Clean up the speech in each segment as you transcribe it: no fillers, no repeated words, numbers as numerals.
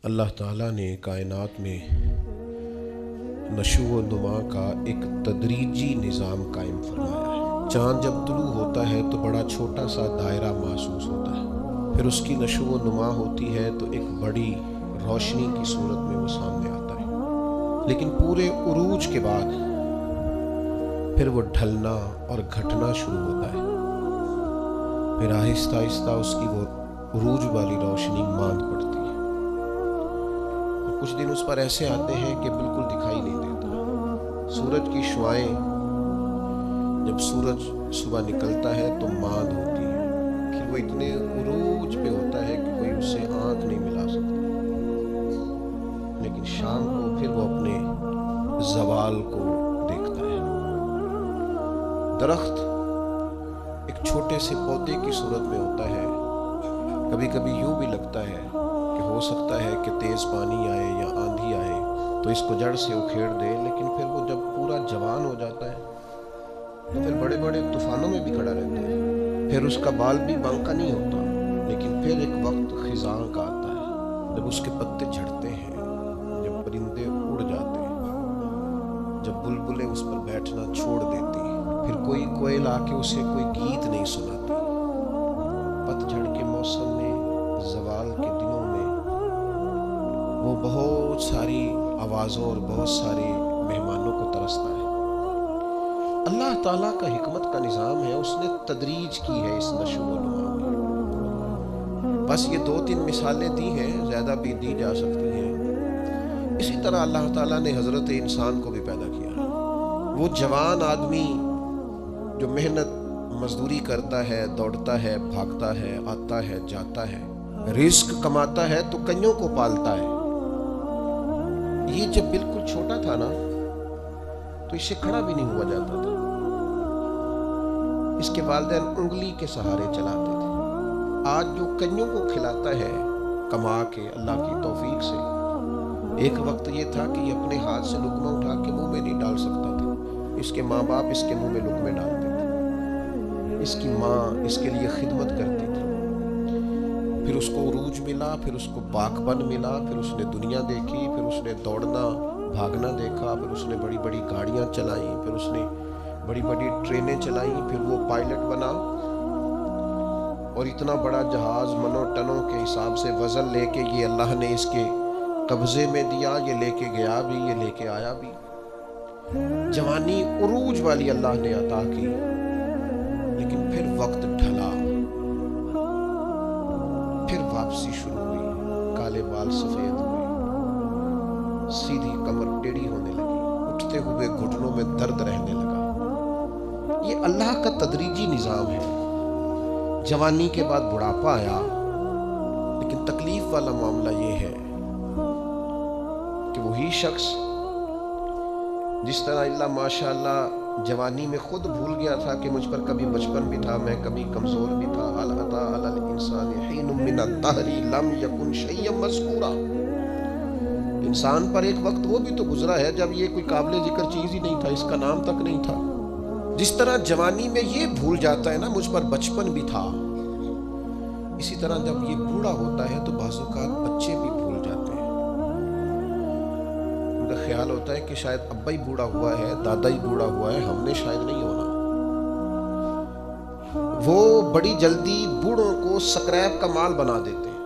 اللہ تعالیٰ نے کائنات میں نشو و نما کا ایک تدریجی نظام قائم فرمایا ہے۔ چاند جب طلوع ہوتا ہے تو بڑا چھوٹا سا دائرہ محسوس ہوتا ہے، پھر اس کی نشو و نما ہوتی ہے تو ایک بڑی روشنی کی صورت میں وہ سامنے آتا ہے، لیکن پورے عروج کے بعد پھر وہ ڈھلنا اور گھٹنا شروع ہوتا ہے، پھر آہستہ آہستہ اس کی وہ عروج والی روشنی ماند پڑتی ہے۔ کچھ دن اس پر ایسے آتے ہیں کہ بالکل دکھائی نہیں دیتا۔ سورج کی شعائیں جب سورج صبح نکلتا ہے تو ماند ہوتی ہے، پھر وہ اتنے عروج پہ ہوتا ہے کہ کوئی اسے آنکھ نہیں ملا سکتا، لیکن شام کو پھر وہ اپنے زوال کو دیکھتا ہے۔ درخت ایک چھوٹے سے پودے کی صورت میں ہوتا ہے، کبھی کبھی یوں بھی لگتا ہے کہ ہو سکتا ہے کہ تیز پانی آئے یا آندھی آئے تو اس کو جڑ سے اکھیڑ دے، لیکن پھر وہ جب پورا جوان ہو جاتا ہے تو پھر بڑے بڑے طوفانوں میں بھی کھڑا رہتا ہے، پھر اس کا بال بھی بانکا نہیں ہوتا، لیکن پھر ایک وقت خزاں کا آتا ہے جب اس کے پتے جھڑتے ہیں، جب پرندے اڑ جاتے ہیں، جب بلبلیں اس پر بیٹھنا چھوڑ دیتی ہیں، پھر کوئی کوئل آ کے اسے کوئی گیت نہیں سناتی۔ پتجھڑ کے موسم میں، زوال کے دنوں میں وہ بہت ساری آوازوں اور بہت سارے مہمانوں کو ترستا ہے۔ اللہ تعالیٰ کا حکمت کا نظام ہے، اس نے تدریج کی ہے اس نشو و نما میں۔ بس یہ 2-3 مثالیں دی ہیں، زیادہ بھی دی جا سکتی ہیں۔ اسی طرح اللہ تعالیٰ نے حضرت انسان کو بھی پیدا کیا۔ وہ جوان آدمی جو محنت مزدوری کرتا ہے، دوڑتا ہے، بھاگتا ہے، آتا ہے، جاتا ہے، رزق کماتا ہے تو کئیوں کو پالتا ہے۔ یہ جب بالکل چھوٹا تھا نا تو اسے کھڑا بھی نہیں ہوا جاتا تھا، اس کے والدین انگلی کے سہارے چلاتے تھے۔ آج جو کئیوں کو کھلاتا ہے کما کے اللہ کی توفیق سے، ایک وقت یہ تھا کہ یہ اپنے ہاتھ سے لقمہ اٹھا کے منہ میں نہیں ڈال سکتا تھا، اس کے ماں باپ اس کے منہ میں لقمے ڈالتے تھے، اس کی ماں اس کے لیے خدمت کرتی تھی، پھر اس کو عروج ملا، پھر اس کو باغبن ملا، پھر اس نے دنیا دیکھی، پھر اس نے دوڑنا بھاگنا دیکھا، پھر اس نے بڑی بڑی گاڑیاں چلائیں، پھر اس نے بڑی بڑی ٹرینیں چلائیں، پھر وہ پائلٹ بنا اور اتنا بڑا جہاز منوں ٹنوں کے حساب سے وزن لے کے یہ اللہ نے اس کے قبضے میں دیا، یہ لے کے گیا بھی، یہ لے کے آیا بھی۔ جوانی عروج والی اللہ نے عطا کی، لیکن پھر وقت ڈھلا، پھر واپسی شروع ہوئی، کالے بال سفید ہوئے، سیدھی کمر ٹیڑھی ہونے لگی، اٹھتے ہوئے گھٹنوں میں درد رہنے لگا۔ یہ اللہ کا تدریجی نظام ہے۔ جوانی کے بعد بڑھاپا آیا، لیکن تکلیف والا معاملہ یہ ہے کہ وہی شخص جس طرح اللہ ماشاءاللہ جوانی میں خود بھول گیا تھا کہ مجھ پر کبھی بچپن بھی تھا، میں کبھی کمزور بھی تھا، هل أتى على الإنسان حين من الدهر لم يكن شيئا مذكورا، انسان پر ایک وقت وہ بھی تو گزرا ہے جب یہ کوئی قابل ذکر چیز ہی نہیں تھا، اس کا نام تک نہیں تھا۔ جس طرح جوانی میں یہ بھول جاتا ہے نا مجھ پر بچپن بھی تھا، اسی طرح جب یہ بوڑھا ہوتا ہے تو بعض اوقات بچے بھی بھول جاتے ہیں۔ ان کا خیال ہوتا ہے کہ شاید ابا ہی بوڑھا ہوا ہے، دادا ہی بوڑھا ہوا ہے، ہم نے شاید نہیں ہونا۔ وہ بڑی جلدی بوڑھوں کو سکریپ کا مال بنا دیتے ہیں،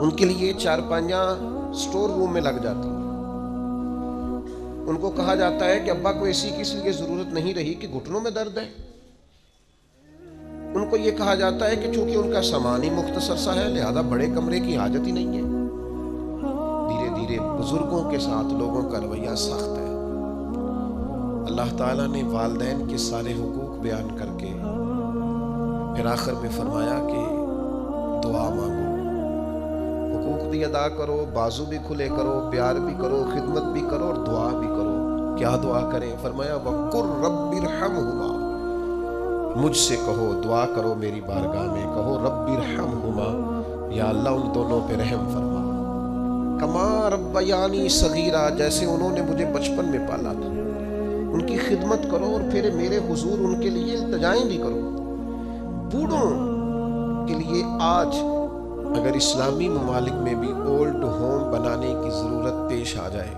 ان کے لیے چارپائیاں سٹور روم میں لگ جاتی ہیں، ان کو کہا جاتا ہے کہ ابا کو اے سی کی اس لیے ضرورت نہیں رہی کہ گھٹنوں میں درد ہے، ان کو یہ کہا جاتا ہے کہ چونکہ ان کا سامان ہی مختصر سا ہے لہذا بڑے کمرے کی حاجت ہی نہیں ہے۔ دھیرے دھیرے بزرگوں کے ساتھ لوگوں کا رویہ سخت ہے۔ اللہ تعالیٰ نے والدین کے سارے حقوق بیان کر کے پھر آخر میں فرمایا کہ دعا مانگو، حقوق بھی ادا کرو، بازو بھی کھلے کرو، پیار بھی کرو، خدمت بھی کرو اور دعا بھی کرو۔ کیا دعا کریں؟ فرمایا وَقُلْ رَبِّ ارْحَمْهُمَا، مجھ سے کہو، دعا کرو میری بارگاہ میں، کہو رب ارحمہما، یا اللہ ان دونوں پہ رحم فرما، کما ربیانی صغیرہ، جیسے انہوں نے مجھے بچپن میں پالا تھا۔ ان کی خدمت کرو اور پھر میرے حضور ان کے لیے التجائیں بھی کرو۔ بوڑھوں کے لیے آج اگر اسلامی ممالک میں بھی اولڈ ہوم بنانے کی ضرورت پیش آ جائے،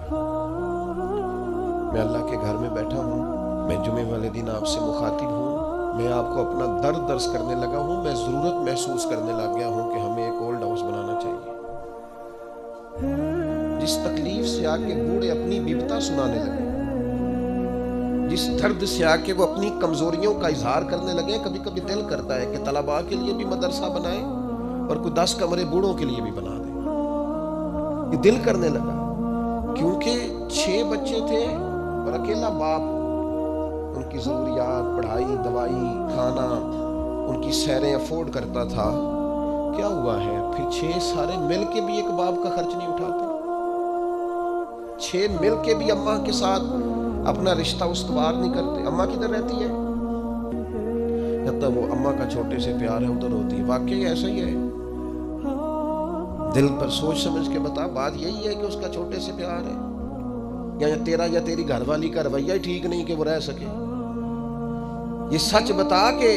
میں اللہ کے گھر میں بیٹھا ہوں، میں جمعے والے دن آپ سے مخاطب ہوں، میں آپ کو اپنا درد درس کرنے لگا ہوں، میں ضرورت محسوس کرنے لگ گیا ہوں کہ ہمیں ایک اولڈ ہاؤس بنانا چاہیے، جس تکلیف سے آ کے بوڑھے اپنی بیوتا سنانے لگے، جس درد سے آ کے وہ اپنی کمزوریوں کا اظہار کرنے لگے۔ کبھی کبھی دل کرتا ہے کہ طلباء کے لیے بھی مدرسہ بنائے اور کوئی 10 کمرے بوڑھوں کے لیے بھی بنا دے۔ یہ دل کرنے لگا، کیونکہ 6 بچے تھے اور اکیلا باپ ان کی ضروریات، پڑھائی، دوائی، کھانا، ان کی سیریں افورڈ کرتا تھا۔ کیا ہوا ہے؟ پھر 6 سارے مل کے بھی ایک باپ کا خرچ نہیں اٹھاتے، 6 مل کے بھی اماں کے ساتھ اپنا رشتہ استوار نہیں کرتے۔ اماں کدھر رہتی ہے؟ جب وہ اماں کا چھوٹے سے پیار ہے ادھر ہوتی ہے۔ واقعی ایسا ہی ہے، دل پر سوچ سمجھ کے بتا، بات یہی ہے کہ اس کا چھوٹے سے پیار ہے، یا تیرا یا تیری گھر والی کا رویہ ہی ٹھیک نہیں کہ وہ رہ سکے؟ یہ سچ بتا کہ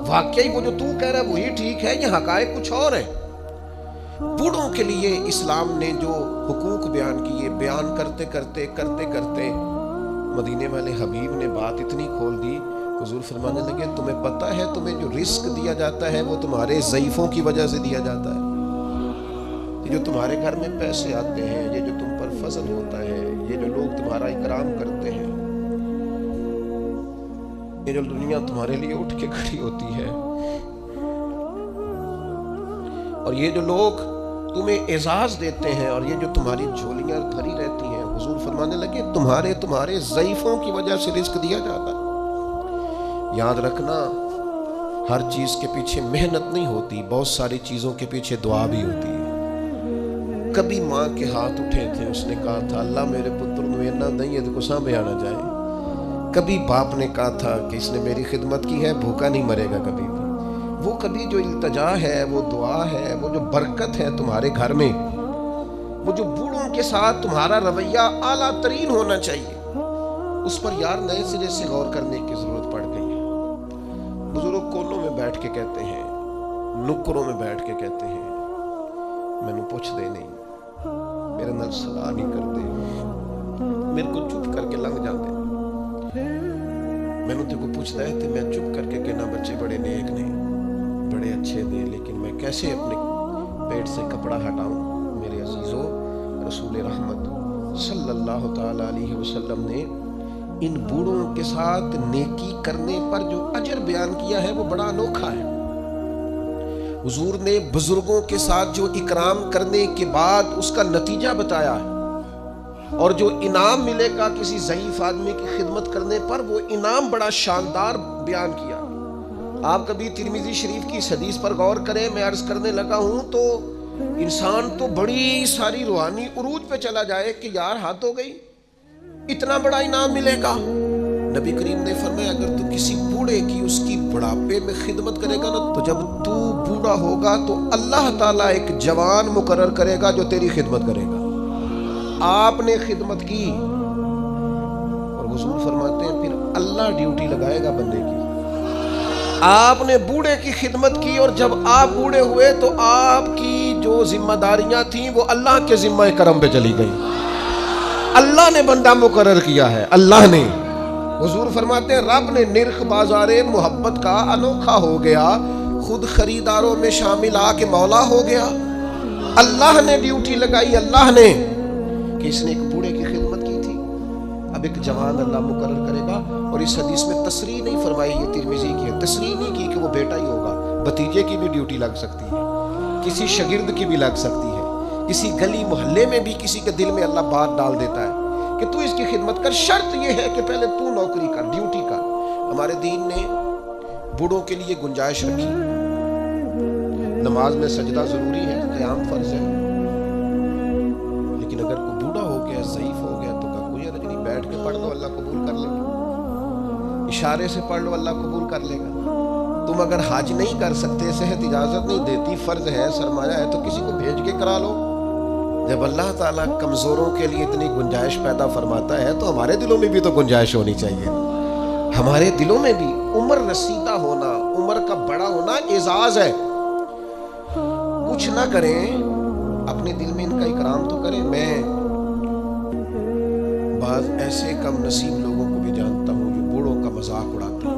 واقعی وہ جو تو کہہ رہا ہے وہی ٹھیک ہے، یہ حقائق کچھ اور ہے۔ بوڑھوں کے لیے اسلام نے جو حقوق بیان کیے، بیان کرتے کرتے مدینے والے حبیب نے بات اتنی کھول دی، حضور فرمانے لگے تمہیں پتہ ہے تمہیں جو رزق دیا جاتا ہے وہ تمہارے ضعیفوں کی وجہ سے دیا جاتا ہے۔ یہ جو تمہارے گھر میں پیسے آتے ہیں، یہ جو تم پر فضل ہوتا ہے، یہ جو لوگ تمہارا اکرام کرتے ہیں، یہ جو دنیا تمہارے لیے اٹھ کے کھڑی ہوتی ہے، اور یہ جو لوگ تمہیں اعزاز دیتے ہیں، اور یہ جو تمہاری جھولیاں بھری رہتی ہیں، حضور فرمانے لگے تمہارے ضعیفوں کی وجہ سے رزق دیا جاتا ہے۔ یاد رکھنا، ہر چیز کے پیچھے محنت نہیں ہوتی، بہت ساری چیزوں کے پیچھے دعا بھی ہوتی ہے۔ کبھی ماں کے ہاتھ اٹھے تھے، اس نے کہا تھا اللہ میرے پتر نو اینا نہیں ہے تو کساں میں آنا جائے۔ کبھی باپ نے کہا تھا کہ اس نے میری خدمت کی ہے، بھوکا نہیں مرے گا کبھی بھی۔ وہ کبھی جو التجا ہے، وہ دعا ہے، وہ جو برکت ہے تمہارے گھر میں، وہ جو بوڑھوں کے ساتھ تمہارا رویہ اعلیٰ ترین ہونا چاہیے، اس پر یار نئے سرے سے غور کرنے کی ضرورت پڑ گئی ہے۔ بزرگ کونوں میں بیٹھ کے کہتے ہیں، نکروں میں بیٹھ کے کہتے ہیں، مینوں پوچھ دے نہیں، میرے نال صلاح نہیں کرتے، میرے کو چپ کر کے لنگ جاتے، مینوں تے کو پوچھتا ہے تے میں چپ کر کے کہنا بچے بڑے نیک نے، بڑے اچھے نے، لیکن میں کیسے اپنے پیٹ سے کپڑا ہٹاؤں؟ میرے عزیزو، رسول رحمت صلی اللہ تعالی علیہ وسلم نے ان بوڑھوں کے ساتھ نیکی کرنے پر جو اجر بیان کیا ہے وہ بڑا انوکھا ہے۔ حضور نے بزرگوں کے ساتھ جو اکرام کرنے کے بعد اس کا نتیجہ بتایا ہے، اور جو انعام ملے گا کسی ضعیف آدمی کی خدمت کرنے پر، وہ انعام بڑا شاندار بیان کیا۔ آپ کبھی ترمذی شریف کی اس حدیث پر غور کریں، میں عرض کرنے لگا ہوں تو انسان تو بڑی ساری روحانی عروج پہ چلا جائے کہ یار حد ہو گئی، اتنا بڑا انعام ملے گا۔ نبی کریم نے فرمایا اگر تو کسی بوڑھے کی اس کی بڑھاپے میں خدمت کرے گا نا، تو جب تو بوڑھا ہوگا تو اللہ تعالیٰ ایک جوان مقرر کرے گا جو تیری خدمت کرے گا۔ آپ نے خدمت کی، اور حضور فرماتے ہیں پھر اللہ ڈیوٹی لگائے گا بندے کی۔ آپ نے بوڑھے کی خدمت کی، اور جب آپ بوڑھے ہوئے تو آپ کی جو ذمہ داریاں تھیں وہ اللہ کے ذمہ کرم پہ چلی گئی۔ اللہ نے بندہ مقرر کیا ہے، اللہ نے۔ حضور فرماتے ہیں رب نے نرخ بازار محبت کا انوکھا ہو گیا، خود خریداروں میں شامل آ کے مولا ہو گیا۔ اللہ نے ڈیوٹی لگائی، اللہ نے، کہ اس نے ایک بوڑھے کی خدمت کی تھی، اب ایک جوان اللہ مقرر کرے گا۔ اور اس حدیث میں تصریح نہیں فرمائی، یہ ترمذی کی ہے، تصریح نہیں کی کہ وہ بیٹا ہی ہوگا، بھتیجے کی بھی ڈیوٹی لگ سکتی ہے، کسی شاگرد کی بھی لگ سکتی ہے، کسی گلی محلے میں بھی کسی کے دل میں اللہ بات ڈال دیتا ہے کہ تو اس کی خدمت کر، شرط یہ ہے کہ پہلے تو نوکری کر، ڈیوٹی کر۔ ہمارے دین نے بوڑھوں کے لیے گنجائش رکھی، نماز میں سجدہ ضروری ہے، قیام فرض ہے، لیکن اگر کوئی بوڑھا ہو گیا، ضعیف ہو گیا تو کا کوئی حرج نہیں، بیٹھ کے پڑھ لو اللہ قبول کر لے گا، اشارے سے پڑھ لو اللہ قبول کر لے گا۔ تم اگر حج نہیں کر سکتے، صحت اجازت نہیں دیتی، فرض ہے، سرمایہ ہے، تو کسی کو بھیج کے کرا لو۔ جب اللہ تعالیٰ کمزوروں کے لیے اتنی گنجائش پیدا فرماتا ہے تو ہمارے دلوں میں بھی تو گنجائش ہونی چاہیے۔ ہمارے دلوں میں بھی عمر رسیدہ ہونا، عمر کا بڑا ہونا اعزاز ہے۔ کچھ نہ کریں، اپنے دل میں ان کا اکرام تو کریں۔ میں بعض ایسے کم نصیب لوگوں کو بھی جانتا ہوں جو بوڑھوں کا مذاق اڑاتے ہیں،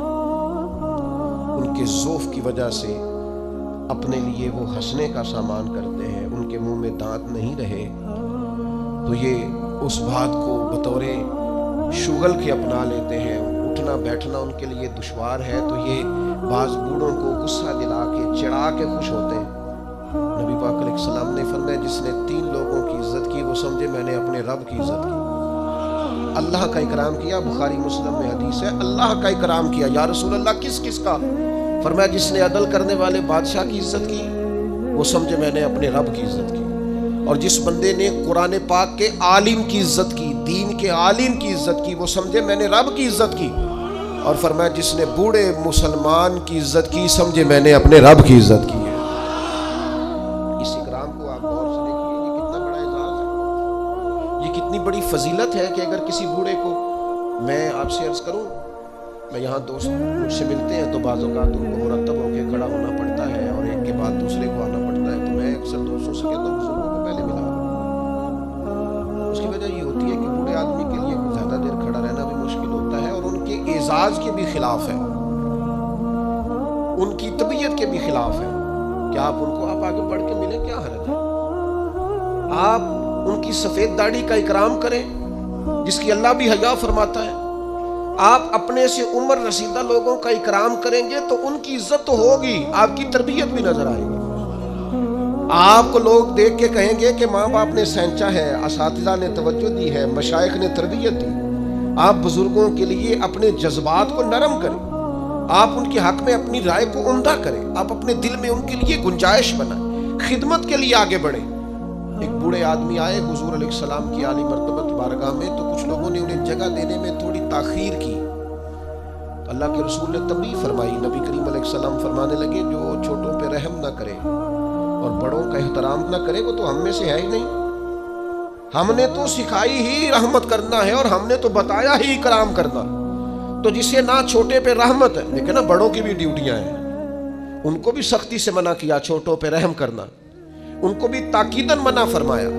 ان کے ذوف کی وجہ سے اپنے لیے وہ ہنسنے کا سامان کرتے ہیں، ان کے منہ میں دانت نہیں رہے تو یہ اس بات کو بطور شغل کے اپنا لیتے ہیں، اٹھنا بیٹھنا ان کے لیے دشوار ہے تو یہ بعض بوڑھوں کو غصہ دلا کے چڑھا کے خوش ہوتے ہیں۔ نبی پاک علیہ السلام نے فرمایا جس نے 3 لوگوں کی عزت کی وہ سمجھے میں نے اپنے رب کی عزت کی۔ اللہ کا اکرام کیا، بخاری مسلم میں حدیث ہے، اللہ کا اکرام کیا۔ یا رسول اللہ کس کس کا؟ فرمایا جس نے عدل کرنے والے بادشاہ کی عزت کی وہ سمجھے میں نے اپنے رب کی عزت کی، اور جس بندے نے قرآن پاک کے عالم کی عزت کی، دین کے عالم کی عزت کی، وہ سمجھے میں نے رب کی عزت کی، اور فرمایا جس نے بوڑھے مسلمان کی عزت کی سمجھے میں نے اپنے رب کی عزت کی ہے۔ اس اکرام کو آپ غور سے دیکھیے، یہ کتنا بڑا اعزاز ہے، یہ کتنی بڑی فضیلت ہے کہ اگر کسی بوڑھے کو، میں آپ سے عرض کروں، میں یہاں دوست مجھ سے ملتے ہیں تو بعض اوقات ان کو مرتب ہو کے کھڑا ہونا پڑتا ہے اور ایک کے بعد دوسرے کو آنا پڑتا ہے، تو میں اکثر دوستوں سے کہتا ہوں بزرگوں کو پہلے ملا۔ اس کی وجہ یہ ہوتی ہے کہ بوڑھے آدمی کے لیے زیادہ دیر کھڑا رہنا بھی مشکل ہوتا ہے اور ان کے اعزاز کے بھی خلاف ہے، ان کی طبیعت کے بھی خلاف ہے کہ آپ ان کو آپ آگے بڑھ کے ملیں، کیا حرج ہے؟ آپ ان کی سفید داڑھی کا اکرام کریں جس کی اللہ بھی حیا فرماتا ہے۔ آپ اپنے سے عمر رسیدہ لوگوں کا اکرام کریں گے تو ان کی عزت تو ہوگی، آپ کی تربیت بھی نظر آئے گی۔ آپ کو لوگ دیکھ کے کہیں گے کہ ماں باپ نے سینچا ہے، اساتذہ نے توجہ دی ہے، مشائخ نے تربیت دی۔ آپ بزرگوں کے لیے اپنے جذبات کو نرم کریں، آپ ان کے حق میں اپنی رائے کو عمدہ کریں، آپ اپنے دل میں ان کے لیے گنجائش بنائیں، خدمت کے لیے آگے بڑھیں۔ ایک بوڑھے آدمی آئے حضور علیہ السلام کی عالی مرتبہ بارگاہ میں، تو کچھ لوگوں نے انہیں جگہ دینے میں تھوڑی تاخیر کی، تو اللہ کے رسول نے تنبیہ فرمائی۔ نبی کریم علیہ السلام فرمانے لگے جو چھوٹوں پہ رحم نہ کرے اور بڑوں کا احترام نہ کرے وہ تو ہم میں سے ہے ہی نہیں۔ ہم نے تو سکھائی ہی رحمت کرنا ہے اور ہم نے تو بتایا ہی اکرام کرنا، تو جسے نہ چھوٹے پہ رحمت ہے، لیکن نا بڑوں کی بھی ڈیوٹیاں ہیں، ان کو بھی سختی سے منع کیا چھوٹوں پہ رحم کرنا، ان کو بھی تاکیداً منع فرمایا۔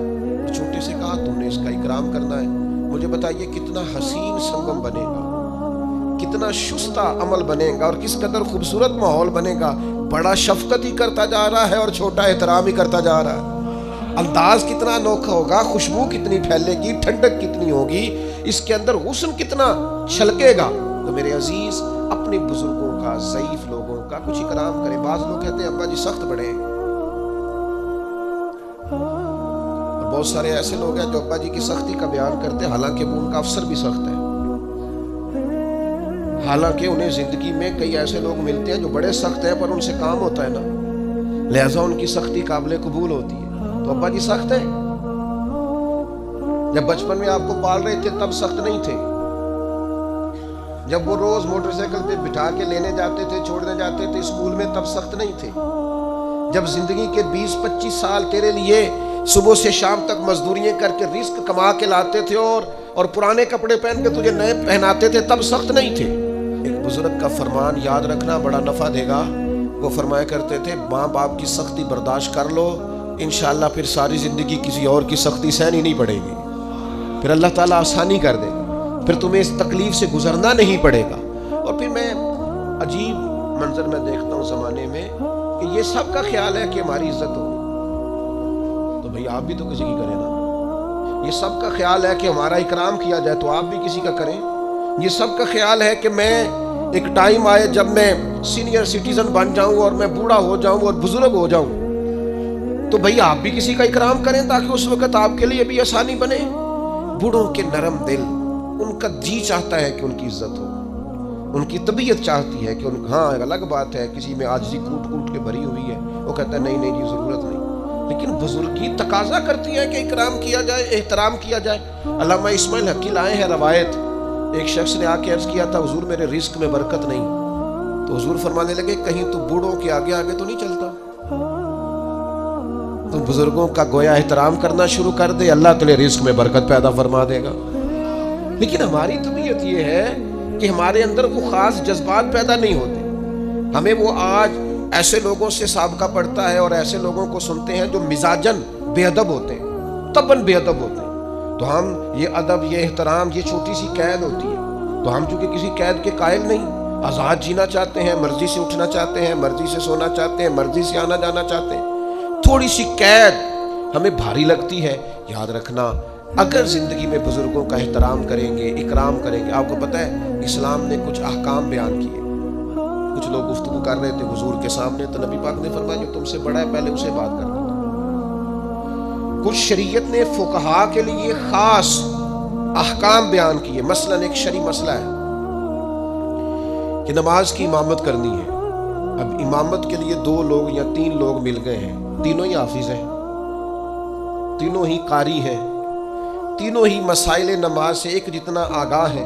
چھوٹے سے کہا تم نے اس کا اکرام کرنا ہے۔ مجھے بتائیے کتنا حسین سنگم بنے گا، کتنا شستہ عمل بنے گا اور کس قدر خوبصورت ماحول بنے گا۔ بڑا شفقت ہی کرتا جا رہا ہے اور چھوٹا احترام ہی کرتا جا رہا ہے۔ انداز کتنا انوکھا ہوگا، خوشبو کتنی پھیلے گی، ٹھنڈک کتنی ہوگی، اس کے اندر حسن کتنا چھلکے گا۔ تو میرے عزیز اپنے بزرگوں کا، ضعیف لوگوں کا کچھ اکرام کریں۔ بعض لوگ کہتے ہیں ابا جی سخت بڑے، بہت سارے ایسے لوگ ہیں جو ابا جی کی سختی کا بیان کرتے ہیں، حالانکہ وہ ان کا افسر بھی سخت ہے، حالانکہ انہیں زندگی میں کئی ایسے لوگ ملتے ہیں جو بڑے سخت ہیں پر ان سے کام ہوتا ہے نا، لہٰذا ان کی سختی قابل قبول ہوتی ہے۔ تو ابا جی سخت ہے، جب بچپن میں آپ کو پال رہے تھے تب سخت نہیں تھے، جب وہ روز موٹر سائیکل پہ بٹھا کے لینے جاتے تھے، چھوڑنے جاتے تھے اسکول میں تب سخت نہیں تھے، جب زندگی کے 20-25 سال تیرے لیے صبح سے شام تک مزدوریاں کر کے رزق کما کے لاتے تھے اور پرانے کپڑے پہن کے تجھے نئے پہناتے تھے تب سخت نہیں تھے۔ ایک بزرگ کا فرمان یاد رکھنا بڑا نفع دے گا، وہ فرمایا کرتے تھے ماں باپ کی سختی برداشت کر لو، انشاءاللہ پھر ساری زندگی کسی اور کی سختی سہنی نہیں پڑے گی، پھر اللہ تعالیٰ آسانی کر دے گا، پھر تمہیں اس تکلیف سے گزرنا نہیں پڑے گا۔ اور پھر میں عجیب منظر میں دیکھتا ہوں زمانے میں کہ یہ سب کا خیال ہے کہ ہماری عزت ہو، تو بھئی آپ بھی تو کسی کی کریں نا۔ یہ سب کا خیال ہے کہ ہمارا اکرام کیا جائے تو آپ بھی کسی کا کریں۔ یہ سب کا خیال ہے کہ میں ایک ٹائم آئے جب میں سینئر سٹیزن بن جاؤں اور میں بوڑھا ہو جاؤں اور بزرگ ہو جاؤں، تو بھئی آپ بھی کسی کا اکرام کریں تاکہ اس وقت آپ کے لیے بھی آسانی بنے۔ بوڑھوں کے نرم دل، ان کا جی چاہتا ہے کہ ان کی عزت ہو، ان کی طبیعت چاہتی ہے کہ ہاں الگ بات ہے کسی میں عاجزی کوٹ کوٹ کے بھری ہوئی ہے، وہ کہتا ہے نہیں نہیں جی ضرورت نہیں، لیکن بزرگی تقاضا کرتی ہے کہ اکرام کیا جائے، احترام کیا جائے۔ علامہ اسماعیل حقی لائے ہیں روایت، ایک شخص نے آ کے عرض کیا تھا حضور میرے رزق میں برکت نہیں، تو حضور فرمانے لگے کہیں تو بوڑھوں کے آگے آگے تو نہیں چلتا، تو بزرگوں کا گویا احترام کرنا شروع کر دے، اللہ تجھے رزق میں برکت پیدا فرما دے گا۔ لیکن ہماری طبیعت یہ ہے کہ ہمارے اندر وہ خاص جذبات پیدا نہیں ہوتے، ہمیں وہ آج ایسے لوگوں سے سابقہ پڑتا ہے اور ایسے لوگوں کو سنتے ہیں جو مزاجن بے ادب ہوتے ہیں، طبعاً بے ادب ہوتے ہیں، تو ہم یہ ادب، یہ احترام، یہ چھوٹی سی قید ہوتی ہے، تو ہم چونکہ کسی قید کے قائل نہیں، آزاد جینا چاہتے ہیں، مرضی سے اٹھنا چاہتے ہیں، مرضی سے سونا چاہتے ہیں، مرضی سے آنا جانا چاہتے ہیں، تھوڑی سی قید ہمیں بھاری لگتی ہے۔ یاد رکھنا، اگر زندگی میں بزرگوں کا احترام کریں گے، اکرام کریں گے، آپ کو پتہ ہے اسلام نے کچھ احکام بیان کیے۔ کچھ لوگ گفتگو کر رہے تھے حضور کے سامنے، تو نبی پاک نے فرمایا جو تم سے بڑا ہے پہلے اسے بات کر دو۔ کچھ شریعت نے فقہا کے لیے خاص احکام بیان کیے۔ مثلا ایک شرعی مسئلہ ہے کہ نماز کی امامت کرنی ہے۔ اب امامت کے لیے 2 لوگ یا 3 لوگ مل گئے ہیں، تینوں ہی حافظ ہیں، تینوں ہی قاری ہیں، تینوں ہی مسائل نماز سے ایک جتنا آگاہ ہیں،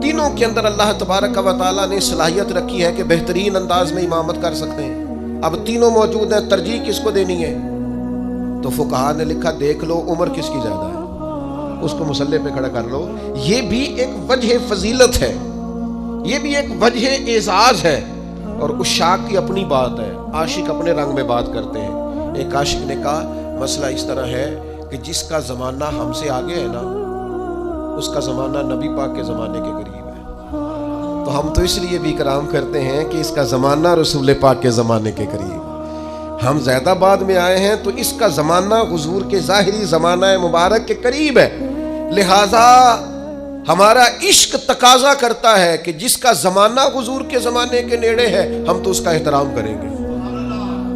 تینوں کے اندر اللہ تبارک و تعالیٰ نے صلاحیت رکھی ہے کہ بہترین انداز میں امامت کر سکتے ہیں۔ اب تینوں موجود ہیں، ترجیح کس کو دینی ہے؟ تو فقہا نے لکھا دیکھ لو عمر کس کی زیادہ ہے، اس کو مصلی پہ کھڑا کر لو۔ یہ بھی ایک وجہ فضیلت ہے، یہ بھی ایک وجہ اعزاز ہے، اور عشاق کی اپنی بات ہے، عاشق اپنے رنگ میں بات کرتے ہیں۔ ایک عاشق نے کہا مسئلہ اس طرح ہے کہ جس کا زمانہ ہم سے آگے ہے نا، اس کا زمانہ نبی پاک کے زمانے کے قریب ہے، تو ہم تو اس لیے بھی اکرام کرتے ہیں کہ اس کا زمانہ رسول پاک کے زمانے کے قریب، ہم زیادہ بعد میں آئے ہیں تو اس کا زمانہ حضور کے ظاہری زمانہ مبارک کے قریب ہے، لہٰذا ہمارا عشق تقاضا کرتا ہے کہ جس کا زمانہ حضور کے زمانے کے نیڑے ہے ہم تو اس کا احترام کریں گے۔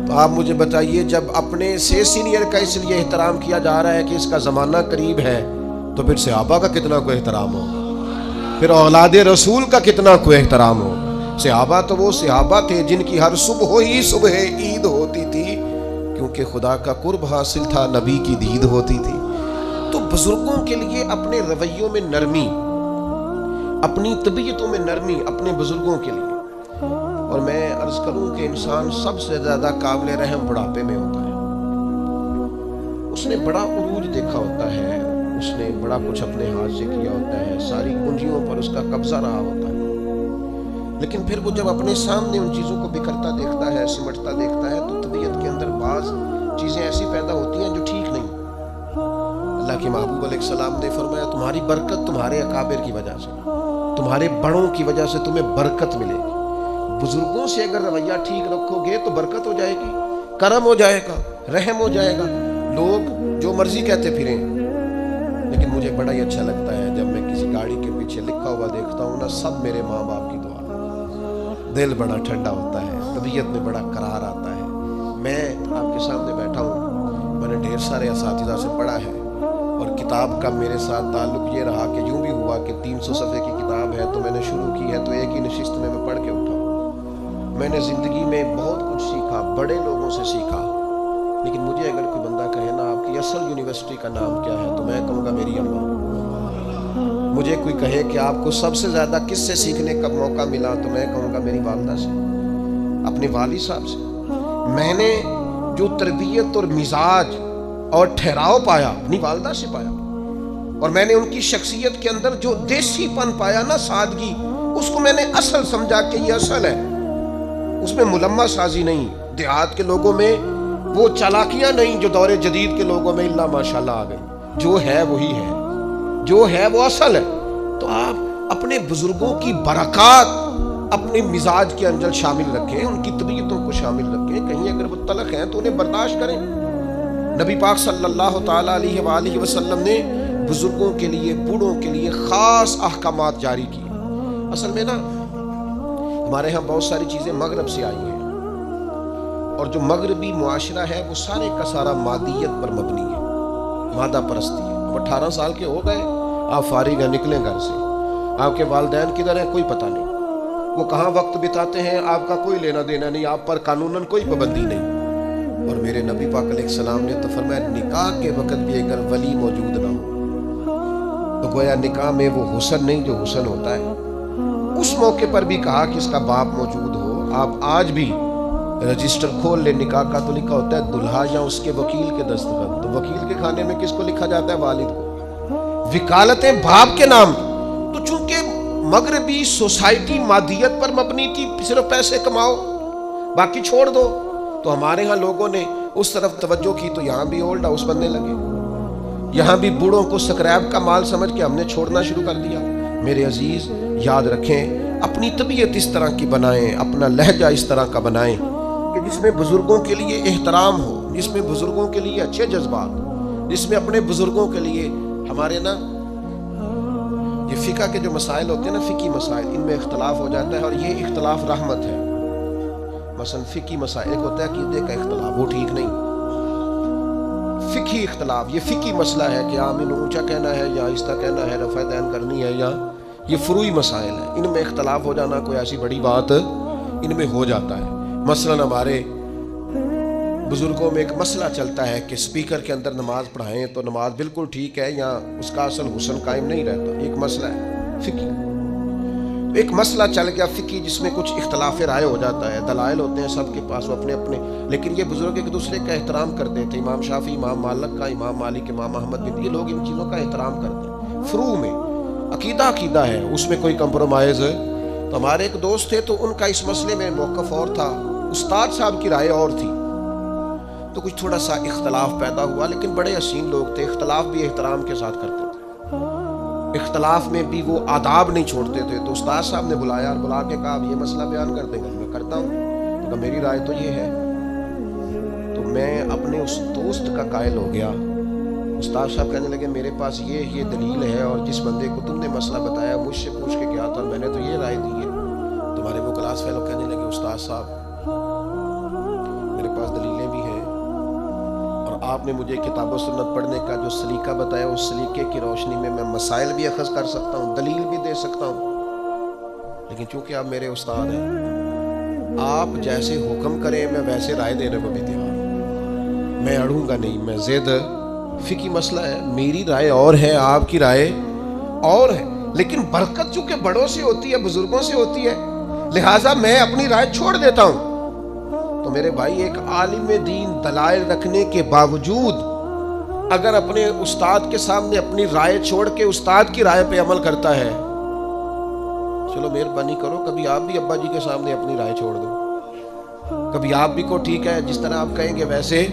تو آپ مجھے بتائیے، جب اپنے سے سینئر کا اس لیے احترام کیا جا رہا ہے کہ اس کا زمانہ قریب ہے، تو پھر صحابہ کا کتنا کوئی احترام ہو، پھر اولاد رسول کا کتنا کوئی احترام ہو۔ صحابہ تو وہ صحابہ تھے جن کی ہر صبح ہی صبح عید ہوتی تھی، کیونکہ خدا کا قرب حاصل تھا، نبی کی دید ہوتی تھی۔ تو بزرگوں کے لیے اپنے رویوں میں نرمی، اپنی طبیعتوں میں نرمی اپنے بزرگوں کے لیے۔ اور میں عرض کروں کہ انسان سب سے زیادہ قابل رحم بڑھاپے میں ہوتا ہے، اس نے بڑا عروج دیکھا ہوتا ہے، اس نے بڑا کچھ اپنے ہاتھ سے کیا ہوتا ہے، ساری کنجیوں پر اس کا قبضہ رہا ہوتا ہے، لیکن پھر وہ جب اپنے سامنے ان چیزوں کو بکھرتا دیکھتا ہے، سمٹتا دیکھتا ہے، تو طبیعت کے اندر بعض چیزیں ایسی پیدا ہوتی ہیں جو ٹھیک نہیں۔ اللہ کے محبوب علیہ السلام نے فرمایا تمہاری برکت تمہارے اکابر کی وجہ سے، تمہارے بڑوں کی وجہ سے تمہیں برکت ملے گی۔ بزرگوں سے اگر رویہ ٹھیک رکھو گے تو برکت ہو جائے گی، کرم ہو جائے گا، رحم ہو جائے گا۔ لوگ جو مرضی کہتے پھریں، لیکن مجھے بڑا ہی اچھا لگتا ہے جب میں کسی گاڑی کے پیچھے لکھا ہوا دیکھتا ہوں نا، سب میرے ماں باپ کی دعا، دل بڑا ٹھنڈا ہوتا ہے، طبیعت میں بڑا قرار آتا ہے۔ میں آپ کے سامنے بیٹھا ہوں، میں نے ڈھیر سارے اساتذہ سے پڑھا ہے، اور کتاب کا میرے ساتھ تعلق یہ رہا کہ یوں بھی ہوا کہ 300 صفحے کی کتاب ہے تو میں نے شروع کی ہے تو ایک ہی نشست میں پڑھ کے اٹھا۔ میں نے زندگی میں بہت کچھ سیکھا، بڑے لوگوں سے سیکھا، لیکن مجھے اگر کوئی بندہ کہے نا آپ کی اصل یونیورسٹی کا نام کیا ہے، تو میں کہوں گا میری اماں۔ مجھے کوئی کہے کہ آپ کو سب سے زیادہ کس سے سیکھنے کا موقع ملا، تو میں کہوں گا میری والدہ سے، اپنے والد صاحب سے۔ میں نے جو تربیت اور مزاج اور ٹھہراؤ پایا اپنی والدہ سے پایا، اور میں نے ان کی شخصیت کے اندر جو دیسی پن پایا نا، سادگی، اس کو میں نے اصل سمجھا کہ یہ اصل ہے، اس میں ملمہ سازی نہیں، دیہات کے لوگوں میں وہ چالاکیاں نہیں جو دور جدید کے لوگوں میں اللہ ماشاءاللہ آ گئی۔ جو ہے وہی ہے، جو ہے وہ اصل ہے۔ تو آپ اپنے بزرگوں کی برکات اپنے مزاج کے اندر شامل رکھیں، ان کی طبیعتوں کو شامل رکھیں، کہیں اگر وہ تلخ ہیں تو انہیں برداشت کریں۔ نبی پاک صلی اللہ تعالیٰ علیہ وآلہ وسلم نے بزرگوں کے لیے، بوڑھوں کے لیے خاص احکامات جاری کیے۔ اصل میں نا ہمارے ہاں بہت ساری چیزیں مغرب سے آئی ہیں، اور جو مغربی معاشرہ ہے وہ سارے کا سارا مادیت پر مبنی ہے، مادہ پرستی ہے۔ اب 18 سال کے ہو گئے، آپ فارغ ہیں، نکلیں گھر سے، آپ کے والدین کدھر ہیں کوئی پتہ نہیں، وہ کہاں وقت بتاتے ہیں آپ کا کوئی لینا دینا نہیں، آپ پر قانوناً کوئی پابندی نہیں۔ اور میرے نبی پاک علیہ السلام نے تو فرمایا نکاح کے وقت بھی اگر ولی موجود نہ ہو تو گویا نکاح میں وہ حسن نہیں جو حسن ہوتا ہے۔ اس موقع پر بھی کہا کہ اس کا باپ موجود ہو۔ آپ آج بھی رجسٹر کھول لے نکاح کا تو لکھا ہوتا ہے دلہا یا اس کے وکیل کے دستخط، تو وکیل کے کھانے میں کس کو لکھا جاتا ہے؟ والد کو۔ وکالتیں باپ کے نام۔ تو چونکہ مغربی سوسائٹی مادیت پر مبنی تھی، صرف پیسے کماؤ، باقی چھوڑ دو. تو ہمارے ہاں لوگوں نے اس طرف توجہ کی تو یہاں بھی اولڈ ہاؤس بننے لگے, یہاں بھی بوڑھوں کو سکریپ کا مال سمجھ کے ہم نے چھوڑنا شروع کر دیا. میرے عزیز یاد رکھیں, اپنی طبیعت اس طرح کی بنائیں, اپنا لہجہ اس طرح کا بنائیں کہ جس میں بزرگوں کے لیے احترام ہو, جس میں بزرگوں کے لیے اچھے جذبات, جس میں اپنے بزرگوں کے لیے ہمارے نا یہ فقہ کے جو مسائل ہوتے ہیں نا, فقہی مسائل, ان میں اختلاف ہو جاتا ہے اور یہ اختلاف رحمت ہے. مثلا فقہی مسائل, ایک ہوتا ہے عقیدے کا اختلاف, وہ ٹھیک نہیں. فقہی اختلاف, یہ فقہی مسئلہ ہے کہ آمین اونچا کہنا ہے یا آہستہ کہنا ہے, رفع دین کرنی ہے, یا یہ فروعی مسائل ہیں. ان میں اختلاف ہو جانا کوئی ایسی بڑی بات ان میں ہو جاتا ہے. مثلا ہمارے بزرگوں میں ایک مسئلہ چلتا ہے کہ سپیکر کے اندر نماز پڑھائیں تو نماز بالکل ٹھیک ہے یا اس کا اصل حسن قائم نہیں رہتا. ایک مسئلہ ہے فقہی. ایک مسئلہ چل گیا فقہی جس میں کچھ اختلاف رائے ہو جاتا ہے, دلائل ہوتے ہیں سب کے پاس وہ اپنے اپنے, لیکن یہ بزرگ ایک دوسرے کا احترام کرتے تھے. امام شافعی, امام مالک کا, امام مالک, امام احمد بن, یہ لوگ ان چیزوں کا احترام کرتے ہیں. فروع میں عقیدہ عقیدہ ہے, اس میں کوئی کمپرومائز ہے. تو ہمارے ایک دوست تھے تو ان کا اس مسئلے میں موقف اور تھا, استاد صاحب کی رائے اور تھی, تو کچھ تھوڑا سا اختلاف پیدا ہوا. لیکن بڑے حسین لوگ تھے, اختلاف بھی احترام کے ساتھ کرتے تھے, اختلاف میں بھی وہ آداب نہیں چھوڑتے تھے. تو استاد صاحب نے بلایا اور بلا کے کہا اب یہ مسئلہ بیان کر دیں گے. میں کرتا ہوں, تو میری رائے تو یہ ہے. تو میں اپنے اس دوست کا قائل ہو گیا. استاد صاحب کہنے لگے میرے پاس یہ دلیل ہے, اور جس بندے کو تم نے مسئلہ بتایا مجھ سے پوچھ کے کیا تھا, میں نے تو یہ رائے دی ہے. تمہارے وہ کلاس فیلو کہنے لگے استاد صاحب میرے پاس دلیلیں بھی ہیں, اور آپ نے مجھے کتاب و سنت پڑھنے کا جو سلیقہ بتایا اس سلیقے کی روشنی میں مسائل بھی اخذ کر سکتا ہوں, دلیل بھی دے سکتا ہوں. لیکن چونکہ آپ میرے استاد ہیں, آپ جیسے حکم کریں میں ویسے رائے دینے کو بھی تیار ہوں, میں اڑوں گا نہیں. میں زید فقہی مسئلہ ہے, میری رائے اور ہے, آپ کی رائے اور ہے, لیکن برکت چونکہ بڑوں سے ہوتی ہے, بزرگوں سے ہوتی ہے, لہٰذا میں اپنی رائے چھوڑ دیتا ہوں. تو میرے بھائی ایک عالم دین دلائل رکھنے کے باوجود اگر اپنے استاد کے سامنے اپنی رائے چھوڑ کے استاد کی رائے پہ عمل کرتا ہے, چلو مہربانی کرو کبھی آپ بھی ابا جی کے سامنے اپنی رائے چھوڑ دو, کبھی آپ بھی کو ٹھیک ہے جس طرح آپ کہیں گے ویسے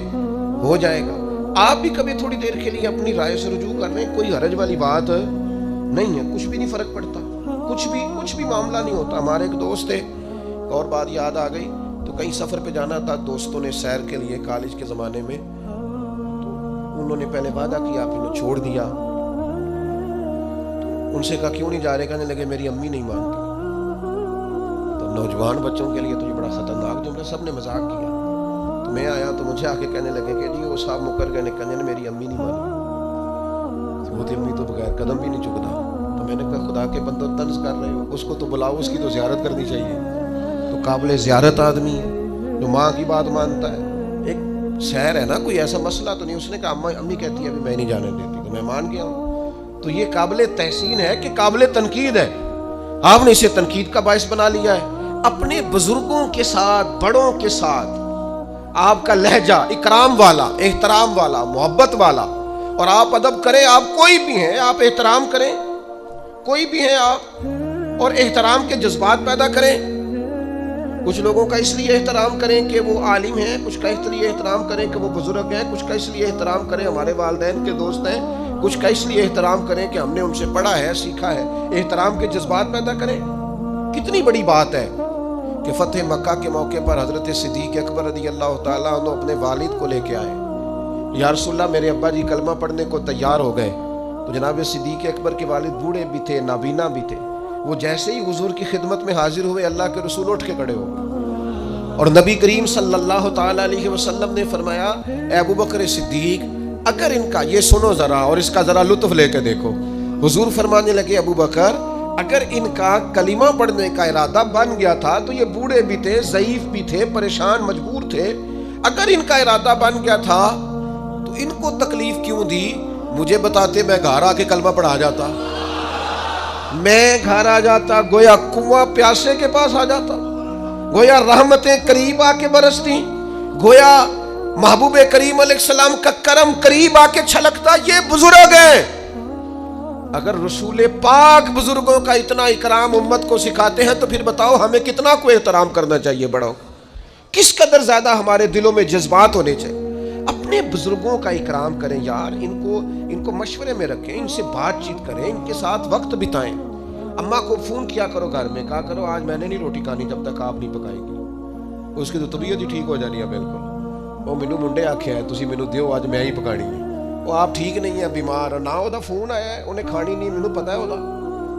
ہو جائے گا. آپ بھی کبھی تھوڑی دیر کے لیے اپنی رائے سے رجوع کر رہے ہیں, کوئی حرج والی بات نہیں ہے, کچھ بھی نہیں فرق پڑتا, کچھ بھی معاملہ نہیں ہوتا. ہمارے ایک دوست تھے, اور بات یاد آ گئی, تو کہیں سفر پہ جانا تھا دوستوں نے سیر کے لیے کالج کے زمانے میں, تو انہوں نے پہلے وعدہ کیا پھر انہوں نے چھوڑ دیا. ان سے کہا کیوں نہیں جا رہے, کہنے لگے میری امی نہیں مانتی. تو نوجوان بچوں کے لیے تو یہ بڑا خطرناک جملہ, سب نے مذاق کیا. تو میں آیا تو مجھے آ کے کہنے لگے کہ جی وہ صاحب مکر گئے, کہنے میری امی نہیں مانی. وہ امی تو بغیر قدم بھی نہیں چکتا. تو میں نے کہا خدا کے بندو طنز کر رہے ہو, اس کو تو بلاؤ, اس کی تو زیارت کرنی چاہیے, تو قابل زیارت آدمی ہے جو ماں کی بات مانتا ہے. ایک شہر ہے نا, کوئی ایسا مسئلہ تو نہیں. اس نے کہا امی کہتی ہے ابھی میں نہیں جانے دیتی, تو میں مان گیا ہوں. تو یہ قابل تحسین ہے کہ قابل تنقید ہے. آپ نے اسے تنقید کا باعث بنا لیا ہے. اپنے بزرگوں کے ساتھ, بڑوں کے ساتھ آپ کا لہجہ اکرام والا, احترام والا, محبت والا, اور آپ ادب کریں. آپ کوئی بھی ہیں, آپ احترام کریں, کوئی بھی ہیں آپ, اور احترام کے جذبات پیدا کریں. کچھ لوگوں کا اس لیے احترام کریں کہ وہ عالم ہیں, کچھ کا اس لیے احترام کریں کہ وہ بزرگ ہیں, کچھ کا اس لیے احترام کریں ہمارے والدین کے دوست ہیں, کچھ کا اس لیے احترام کریں کہ ہم نے ان سے پڑھا ہے, سیکھا ہے. احترام کے جذبات پیدا کریں. کتنی بڑی بات ہے کہ فتح مکہ کے موقع پر حضرت صدیق اکبر رضی اللہ تعالیٰ عنہ اپنے والد کو لے کے آئے. یا رسول اللہ میرے ابا جی کلمہ پڑھنے کو تیار ہو گئے. تو جناب صدیق اکبر کے والد بوڑھے بھی تھے, نابینا بھی تھے. وہ جیسے ہی حضور کی خدمت میں حاضر ہوئے, اللہ کے رسول اٹھ کے کھڑے ہو گئے, اور نبی کریم صلی اللہ تعالیٰ علیہ وسلم نے فرمایا اے ابو بکر صدیق اگر ان کا, یہ سنو ذرا اور اس کا ذرا لطف لے کے دیکھو. حضور فرمانے لگے ابو بکر اگر ان کا کلمہ پڑھنے کا ارادہ بن گیا تھا, تو یہ بوڑھے بھی تھے, ضعیف بھی تھے, پریشان مجبور تھے, اگر ان کا ارادہ بن گیا تھا تو ان کو تکلیف کیوں دی؟ مجھے بتاتے میں گھر آ کے کلمہ پڑھا جاتا, میں گھر آ جاتا, گویا کنواں پیاسے کے پاس آ جاتا, گویا رحمتیں قریب آ کے برستی, گویا محبوب کریم علیہ السلام کا کرم قریب آ کے چھلکتا. یہ بزرگ ہیں. اگر رسول پاک بزرگوں کا اتنا اکرام امت کو سکھاتے ہیں تو پھر بتاؤ ہمیں کتنا کو احترام کرنا چاہیے بڑوں کا, کس قدر زیادہ ہمارے دلوں میں جذبات ہونے چاہیے. اپنے بزرگوں کا اکرام کریں یار, ان کو مشورے میں رکھیں, ان سے بات چیت کریں, ان کے ساتھ وقت بتائیں. اماں کو فون کیا کرو گھر میں, کہا کرو آج میں نے نہیں روٹی کھانی جب تک آپ نہیں پکائیں گی. اس کی تو طبیعت ہی ٹھیک ہو جانی ہے بالکل. وہ مینوں منڈے آکھیا ہے تسی مینوں دیو آج میں ہی پکانی ہے. وہ آپ ٹھیک نہیں ہیں, بیمار, نہ وہ فون آیا ہے انہیں کھانی نہیں, مینوں پتہ ہے وہ.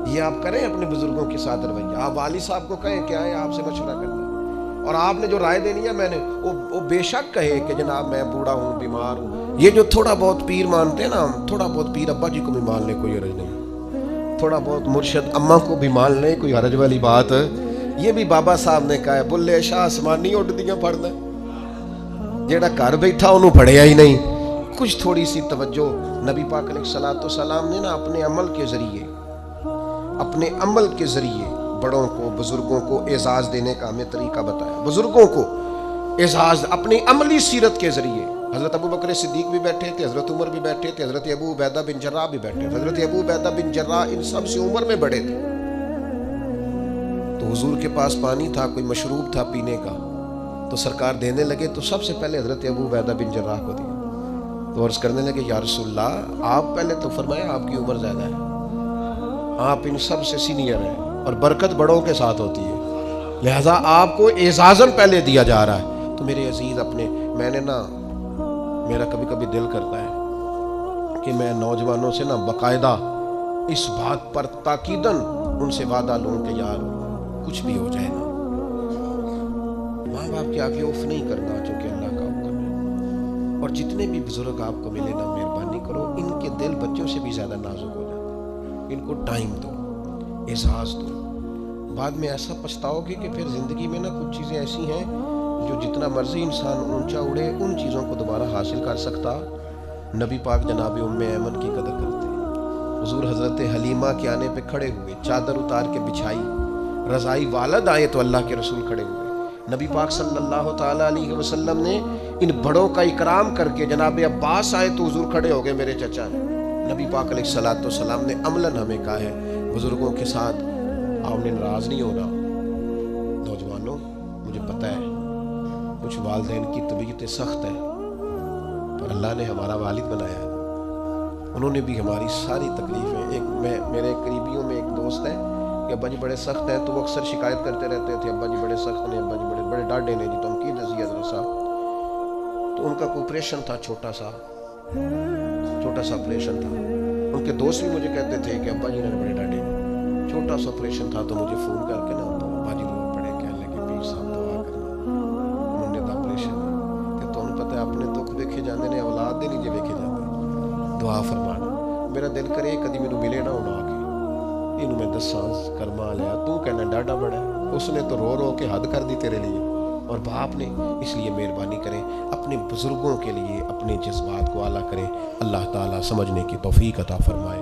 یہ آپ کریں اپنے بزرگوں کے ساتھ رویہ. آپ والد صاحب کو کہیں کیا ہے آپ سے مشورہ کرنا ہے, اور آپ نے جو رائے دینی ہے میں نے وہ بے شک کہے کہ جناب میں بوڑھا ہوں, بیمار ہوں. یہ جو تھوڑا بہت پیر مانتے ہیں نا, تھوڑا بہت پیر ابا جی کو بھی مان لے کوئی حرج نہیں, تھوڑا بہت مرشد اماں کو بھی مان لے کوئی حرج والی بات. یہ بھی بابا صاحب نے کہا ہے بلے شاہ آسمانی اڈدیاں پڑھنا, جیڑا گھر بیٹھا انہوں پڑھیا ہی نہیں. کچھ تھوڑی سی توجہ. نبی پاک علیہ الصلوۃ والسلام نے نا اپنے عمل کے ذریعے بڑوں کو, بزرگوں کو اعزاز دینے کا ہمیں طریقہ بتایا. بزرگوں کو اعزاز اپنی عملی سیرت کے ذریعے. حضرت ابو بکر صدیق بھی بیٹھے تھے, حضرت عمر بھی بیٹھے تھے, حضرت ابو عبیدہ بن جراح بھی بیٹھے تھے. حضرت ابو عبیدہ بن جراح ان سب سے عمر میں بڑے تھے. تو حضور کے پاس پانی تھا, کوئی مشروب تھا پینے کا, تو سرکار دینے لگے تو سب سے پہلے حضرت ابو عبیدہ بن جراح کو دیا. تو عرض کرنے لگے یا رسول اللہ, آپ پہلے تو فرمایا آپ کی عمر زیادہ ہے, آپ ان سب سے سینئر ہیں, اور برکت بڑوں کے ساتھ ہوتی ہے, لہذا آپ کو اعزازاً پہلے دیا جا رہا ہے. تو میرے عزیز میں نے نا, میرا کبھی کبھی دل کرتا ہے کہ میں نوجوانوں سے نا باقاعدہ اس بات پر تاکیداً ان سے وعدہ لوں کہ یار کچھ بھی ہو جائے نا, ماں باپ کے آگے اوف نہیں کرنا چونکہ اللہ کا حکم ہے. اور جتنے بھی بزرگ آپ کو ملے نا, مہربانی کرو ان کے دل بچوں سے بھی زیادہ نازک ہو جاتے ہیں. ان کو ٹائم دو, اعزاز دو. بعد میں ایسا پچھتاؤ گے کہ پھر زندگی میں نا کچھ چیزیں ایسی ہیں جو جتنا مرضی انسان اونچا اڑے ان چیزوں کو دوبارہ حاصل کر سکتا. نبی پاک جناب ام ایمن کی قدر کرتے. حضور حضرت حلیمہ کے آنے پہ کھڑے ہوئے, چادر اتار کے بچھائی, رضائی والد آئے تو اللہ کے رسول کھڑے ہوئے. نبی پاک صلی اللہ تعالیٰ علیہ وسلم نے ان بڑوں کا اکرام کر کے, جناب عباس آئے تو حضور کھڑے ہو گئے میرے چچا. نبی پاک علیہ الصلوۃ والسلام نے عملاً ہمیں کہا ہے بزرگوں کے ساتھ آپ نے ناراض نہیں ہونا. نوجوانوں, مجھے پتہ ہے کچھ والدین کی طبیعتیں سخت ہیں, پر اللہ نے ہمارا والد بنایا ہے, انہوں نے بھی ہماری ساری تکلیفیں. میرے قریبیوں میں ایک دوست ہے کہ ابا جی بڑے سخت ہیں, تو وہ اکثر شکایت کرتے رہتے تھے ابا جی بڑے سخت ہیں, ابا جی بڑے ڈاڈے نے جی تم کی دسی حضرت صاحب. تو ان کا کوئی آپریشن تھا, چھوٹا سا آپریشن تھا. ان کے دوست بھی مجھے کہتے تھے کہ ابا جی نے بڑے ڈاڈے, چھوٹا سا آپریشن تھا. تو مجھے فون کر کے نا ابا جی رو پڑے, کہنے لگے پیر صاحب دعا کرنا, انہوں نے آپریشن کہ تمہیں پتہ ہے اپنے دکھ ویکھے جاندے نے, اولاد دے نہیں جے ویکھے جاندے, دعا فرمانا. میرا دل کرے کدی مینوں ملے نہ ہونا آ کے اینوں میں دساں کرما لیا, تو کہنا ڈاڈا بڑا ہے, اس نے تو رو رو کے حد کر دی تیرے لیے, اور باپ نے. اس لیے مہربانی کریں اپنے بزرگوں کے لیے اپنے جذبات کو اعلیٰ کریں. اللہ تعالیٰ سمجھنے کی توفیق عطا فرمائے.